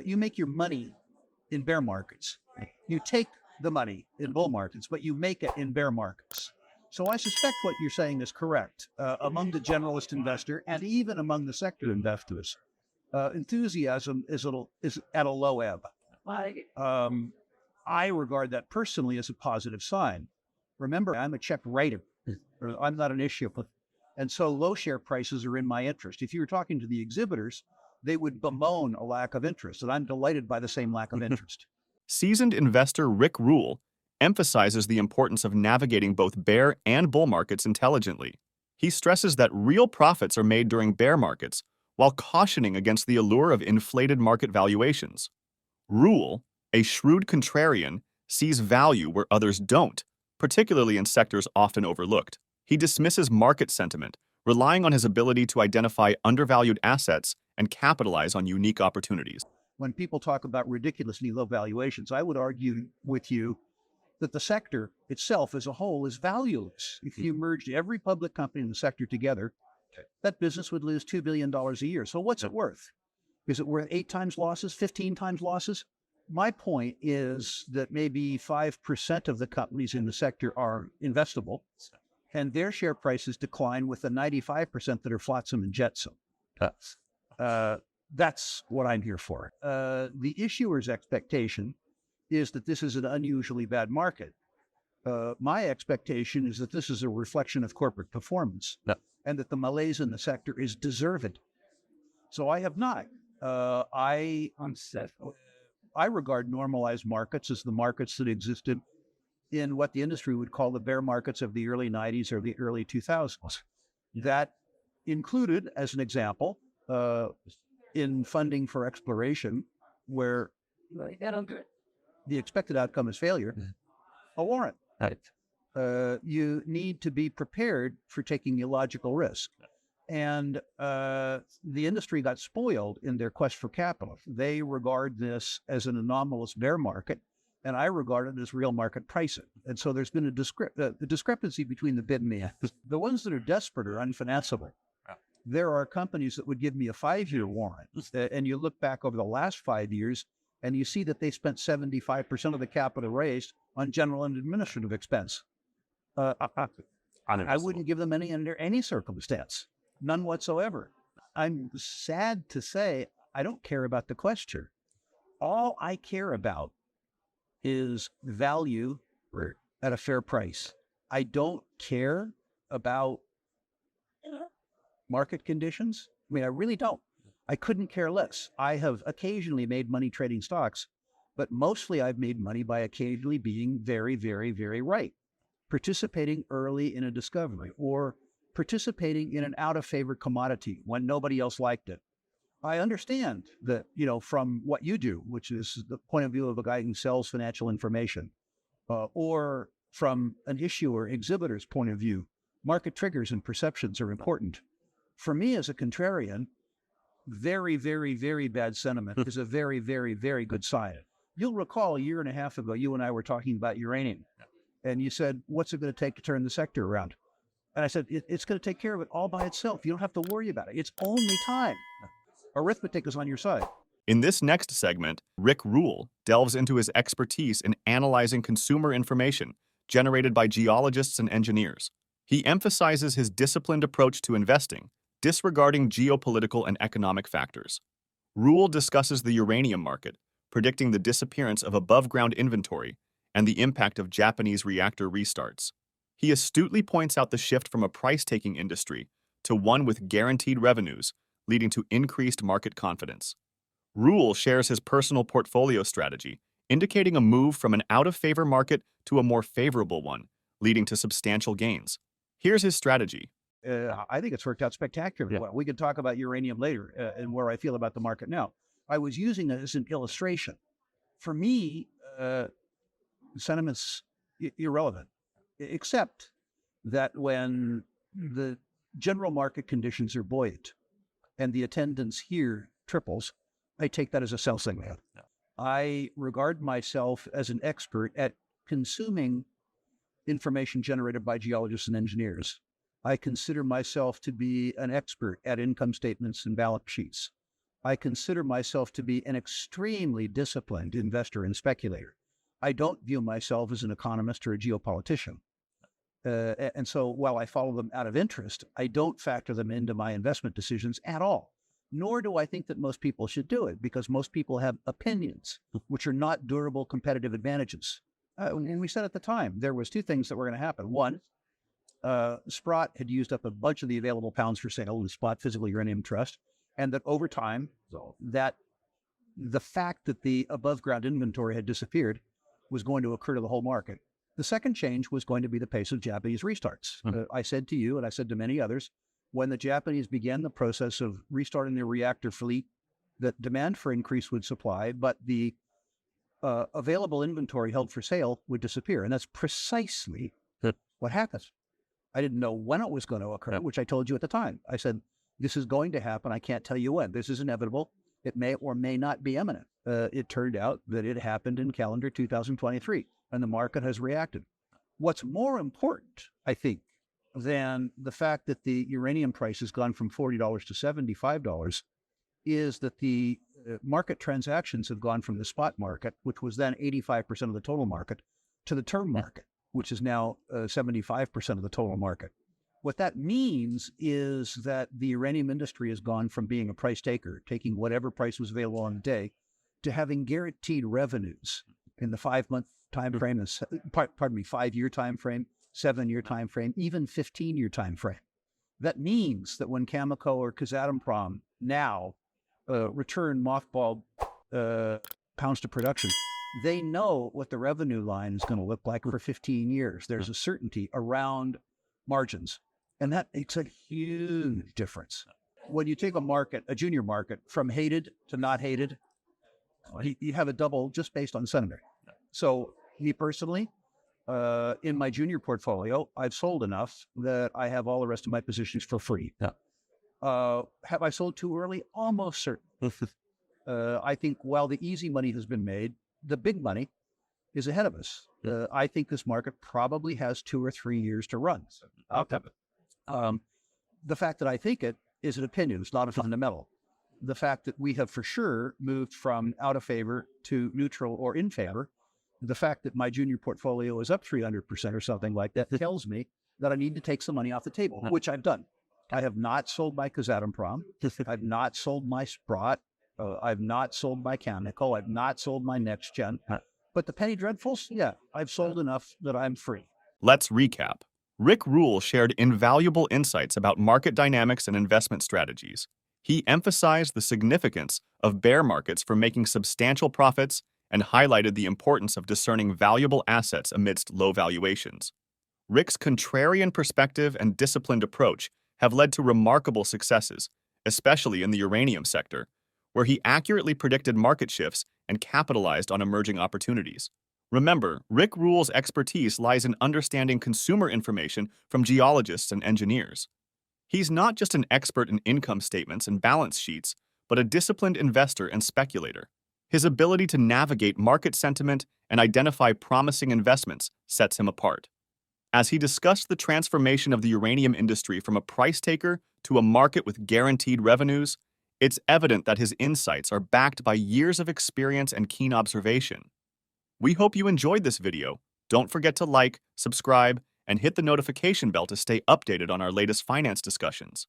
You make your money in bear markets. You take the money in bull markets, but you make it in bear markets. So I suspect what you're saying is correct. Among the generalist investor and even among the sector investors, enthusiasm is at a low ebb. I regard that personally as a positive sign. Remember, I'm a check writer. I'm not an issuer. And so low share prices are in my interest. If you were talking to the exhibitors, they would bemoan a lack of interest, and I'm delighted by the same lack of interest. Seasoned investor Rick Rule emphasizes the importance of navigating both bear and bull markets intelligently. He stresses that real profits are made during bear markets, while cautioning against the allure of inflated market valuations. Rule, a shrewd contrarian, sees value where others don't, particularly in sectors often overlooked. He dismisses market sentiment, relying on his ability to identify undervalued assets and capitalize on unique opportunities. When people talk about ridiculously low valuations, I would argue with you that the sector itself as a whole is valueless. If you merged every public company in the sector together, that business would lose $2 billion a year. So what's it worth? Is it worth 8 times losses, 15 times losses? My point is that maybe 5% of the companies in the sector are investable, and their share prices decline with the 95% that are flotsam and jetsam. That's what I'm here for. The issuer's expectation is that this is an unusually bad market. My expectation is that this is a reflection of corporate performance and that the malaise in the sector is deserved. So I have not. I regard normalized markets as the markets that existed in what the industry would call the bear markets of the early 90s or the early 2000s. That included, as an example, in funding for exploration, where the expected outcome is failure, a warrant. You need to be prepared for taking illogical risk. And the industry got spoiled in their quest for capital. They regard this as an anomalous bear market, and I regard it as real market pricing. And so there's been a discrepancy between the bid and the ask. The ones that are desperate are unfinanceable. There are companies that would give me a 5-year warrant, and you look back over the last 5 years, and you see that they spent 75% of the capital raised on general and administrative expense. I wouldn't give them any under any circumstance, none whatsoever. I'm sad to say I don't care about the question. All I care about is value at a fair price. I don't care about market conditions. I mean, I really don't. I couldn't care less. I have occasionally made money trading stocks, but mostly I've made money by occasionally being very, very, very right. Participating early in a discovery or participating in an out-of-favor commodity when nobody else liked it. I understand that, from what you do, which is the point of view of a guy who sells financial information, or from an issuer exhibitor's point of view, market triggers and perceptions are important. For me as a contrarian, very, very, very bad sentiment is a very, very, very good sign. You'll recall a year and a half ago, you and I were talking about uranium. And you said, what's it going to take to turn the sector around? And I said, it's going to take care of it all by itself. You don't have to worry about it. It's only time. Arithmetic is on your side. In this next segment, Rick Rule delves into his expertise in analyzing consumer information generated by geologists and engineers. He emphasizes his disciplined approach to investing, disregarding geopolitical and economic factors. Rule discusses the uranium market, predicting the disappearance of above-ground inventory and the impact of Japanese reactor restarts. He astutely points out the shift from a price-taking industry to one with guaranteed revenues, leading to increased market confidence. Rule shares his personal portfolio strategy, indicating a move from an out-of-favor market to a more favorable one, leading to substantial gains. Here's his strategy. I think it's worked out spectacularly well. We could talk about uranium later and where I feel about the market now. I was using it as an illustration. For me, sentiment's irrelevant, except that when the general market conditions are buoyant and the attendance here triples, I take that as a sell signal. I regard myself as an expert at consuming information generated by geologists and engineers. I consider myself to be an expert at income statements and balance sheets. I consider myself to be an extremely disciplined investor and speculator. I don't view myself as an economist or a geopolitician. And so while I follow them out of interest, I don't factor them into my investment decisions at all. Nor do I think that most people should do it, because most people have opinions, which are not durable competitive advantages. And we said at the time, there was two things that were going to happen. One, Sprott had used up a bunch of the available pounds for sale in the spot physical uranium trust, and that over time, that the fact that the above ground inventory had disappeared was going to occur to the whole market. The second change was going to be the pace of Japanese restarts. I said to you, and I said to many others, when the Japanese began the process of restarting their reactor fleet, that demand for increase would supply, but the available inventory held for sale would disappear. And that's precisely what happened. I didn't know when it was going to occur, which I told you at the time. I said, this is going to happen. I can't tell you when. This is inevitable. It may or may not be imminent. It turned out that it happened in calendar 2023, and the market has reacted. What's more important, I think, than the fact that the uranium price has gone from $40 to $75 is that the market transactions have gone from the spot market, which was then 85% of the total market, to the term market, which is now 75% of the total market. What that means is that the uranium industry has gone from being a price taker, taking whatever price was available on the day, to having guaranteed revenues in the 5-month time frame, 5-year time frame, 7-year time frame, even 15-year time frame. That means that when Cameco or Kazatomprom now return mothballed pounds to production, they know what the revenue line is going to look like for 15 years. There's a certainty around margins, and that makes a huge difference. When you take a market, a junior market, from hated to not hated, you have a double just based on sentiment. So me personally, in my junior portfolio, I've sold enough that I have all the rest of my positions for free. Have I sold too early? Almost certain. I think while the easy money has been made, the big money is ahead of us. I think this market probably has 2 or 3 years to run. The fact that I think it is an opinion. It's not a fundamental. The fact that we have for sure moved from out of favor to neutral or in favor, the fact that my junior portfolio is up 300% or something like that tells me that I need to take some money off the table, which I've done. I have not sold my Kazatomprom. I've not sold my Sprott. I've not sold my Cameco. I've not sold my Next Gen. But the penny dreadfuls, yeah, I've sold enough that I'm free. Let's recap. Rick Rule shared invaluable insights about market dynamics and investment strategies. He emphasized the significance of bear markets for making substantial profits and highlighted the importance of discerning valuable assets amidst low valuations. Rick's contrarian perspective and disciplined approach have led to remarkable successes, especially in the uranium sector, where he accurately predicted market shifts and capitalized on emerging opportunities. Remember, Rick Rule's expertise lies in understanding consumer information from geologists and engineers. He's not just an expert in income statements and balance sheets, but a disciplined investor and speculator. His ability to navigate market sentiment and identify promising investments sets him apart. As he discussed the transformation of the uranium industry from a price taker to a market with guaranteed revenues, it's evident that his insights are backed by years of experience and keen observation. We hope you enjoyed this video. Don't forget to like, subscribe, and hit the notification bell to stay updated on our latest finance discussions.